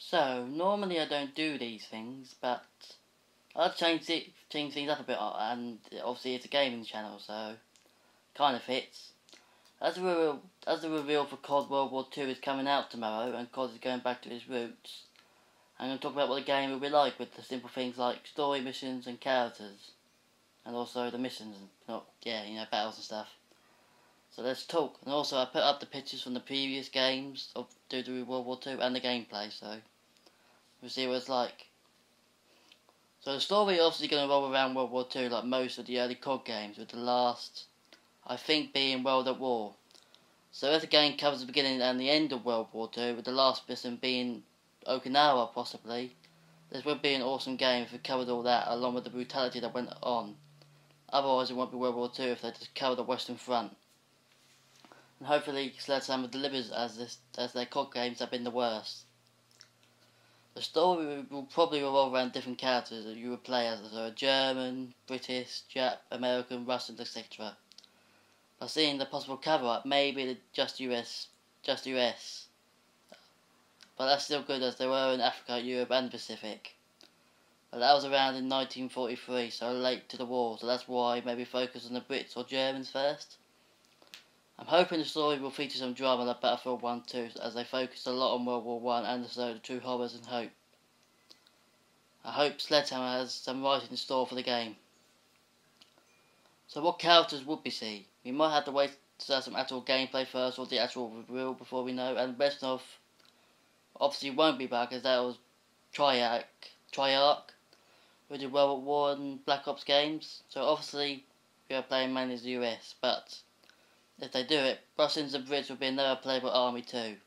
So, normally I don't do these things, but I'll change things up a bit, and obviously it's a gaming channel, so kind of fits. As the reveal for COD World War II is coming out tomorrow, and COD is going back to its roots, I'm going to talk about what the game will be like with the simple things like story missions and characters, and also the missions, and battles and stuff. So let's talk. And also I put up the pictures from the previous games of World War II and the gameplay, so we'll see what it's like. So the story obviously going to roll around World War II like most of the early COD games, with the last, I think, being World at War. So if the game covers the beginning and the end of World War II, with the last mission being Okinawa possibly, this would be an awesome game if it covered all that along with the brutality that went on. Otherwise it won't be World War II if they just cover the Western Front. And hopefully Sledgehammer delivers as their COD games have been the worst. The story will probably revolve around different characters that you will play as, so German, British, Jap, American, Russian, etc. By seeing the possible cover-up, maybe the just US, but that's still good as they were in Africa, Europe and the Pacific. But that was around in 1943, so late to the war, so that's why maybe focus on the Brits or Germans first. I'm hoping the story will feature some drama like Battlefield 1 too, as they focused a lot on World War 1 and also the true horrors and hope. I hope Sledgehammer has some writing in store for the game. So what characters would we see? We might have to wait to have some actual gameplay first, or the actual reveal before we know, and Reznov obviously won't be back as that was Treyarch, who did World War and Black Ops games, so obviously we are playing mainly as the US, but if they do it, Russians and Brits will be another playable army too.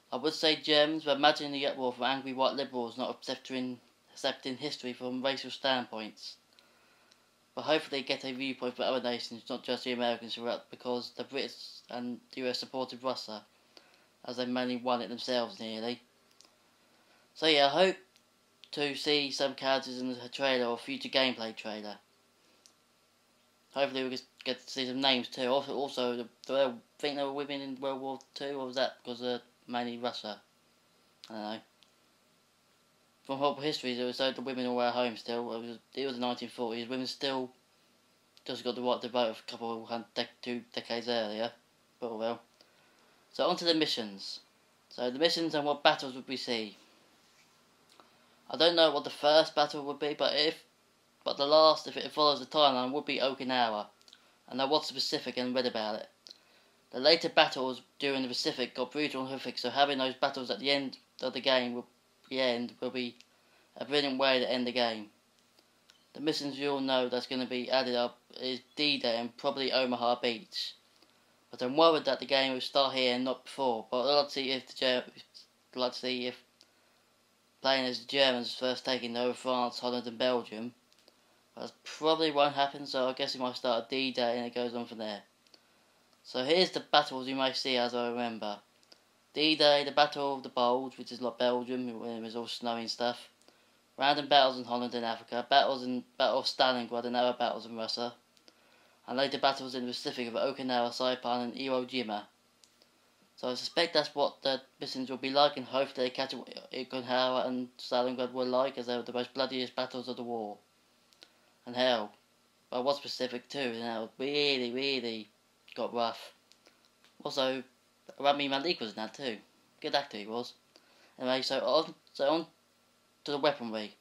I would say Germans, but imagine the uproar from angry white liberals not accepting history from racial standpoints. But hopefully they get a viewpoint for other nations, not just the Americans, because the Brits and the US supported Russia, as they mainly won it themselves nearly. So yeah, I hope to see some characters in the trailer or future gameplay trailer. Hopefully we get to see some names too. Also, do I think there were women in World War II, or was that because of mainly Russia? I don't know. From whole history, it was so the women all were at home still. It was the 1940s. Women still just got the right to vote a couple of 2 decades earlier. But oh well. So on to the missions. So the missions and what battles would we see? I don't know what the first battle would be, but the last, if it follows the timeline, would be Okinawa, and I was specific and read about it. The later battles during the Pacific got brutal and horrific, so having those battles at the end of the game will be a brilliant way to end the game. The missions you all know that's going to be added up is D-Day and probably Omaha Beach, but I'm worried that the game will start here and not before. But I'd like to see if playing as the Germans first taking over France, Holland and Belgium. That probably won't happen, so I guess we might start at D-Day and it goes on from there. So here's the battles you may see as I remember. D-Day, the Battle of the Bulge, which is like Belgium, when it was all snowy and stuff. Random battles in Holland and Africa. Battle of Stalingrad and other battles in Russia. And later battles in the Pacific of Okinawa, Saipan and Iwo Jima. So I suspect that's what the missions will be like, and hopefully they catch what Okinawa and Stalingrad were like, as they were the most bloodiest battles of the war. And hell, I was Pacific too, and that really got rough. Also, Rami Malek was in that too. Good actor he was. Anyway, so on to the weaponry.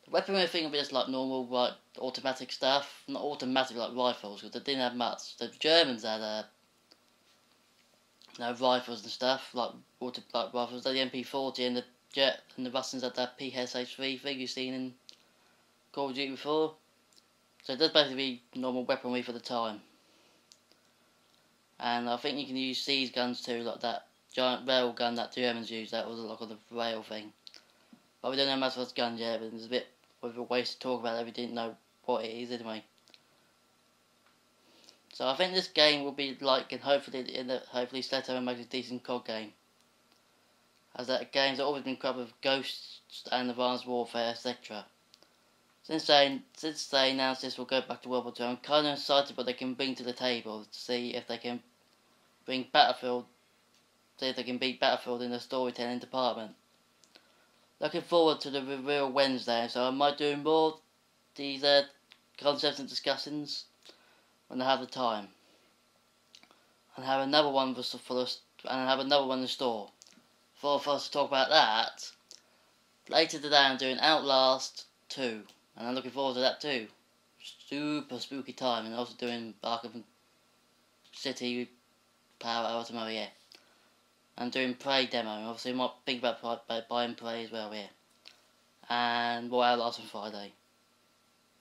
The weaponry thing will be just like normal, like automatic stuff. Not automatic like rifles, because they didn't have much. The Germans had rifles and stuff, like rifles. They had the MP40 and the jet, and the Russians had that PSH-3 thing you've seen in Call of Duty before. So it does basically be normal weaponry for the time. And I think you can use siege guns too, like that giant rail gun that Germans used. That was like on the rail thing. But we don't know much about those guns yet, but it's a bit of a waste to talk about it if we didn't know what it is anyway. So I think this game will be like, and hopefully Sledgehammer makes a decent COD game. As that games have always been covered with Ghosts and Advanced Warfare, etc. Since they announced this will go back to World War II, I'm kind of excited what they can bring to the table to see if they can bring Battlefield, see if they can beat Battlefield in the storytelling department. looking forward to the reveal Wednesday, so I might do more these concepts and discussions when I have the time. And have another one and have another one in store. For us to talk about that, later today I'm doing Outlast 2, and I'm looking forward to that too. Super spooky time, and also doing Arkham City Power Ultimo, yeah. I'm doing Prey demo, obviously I might think about buying Prey as well, yeah. And more Outlast on Friday.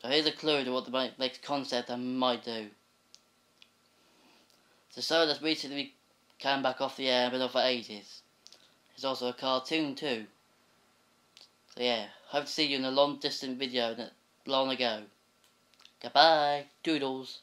So here's a clue to what the next concept I might do. The show that's recently came back off the air and been off for ages. It's also a cartoon too. So yeah, hope to see you in a long distant video long ago. Goodbye, Toodles.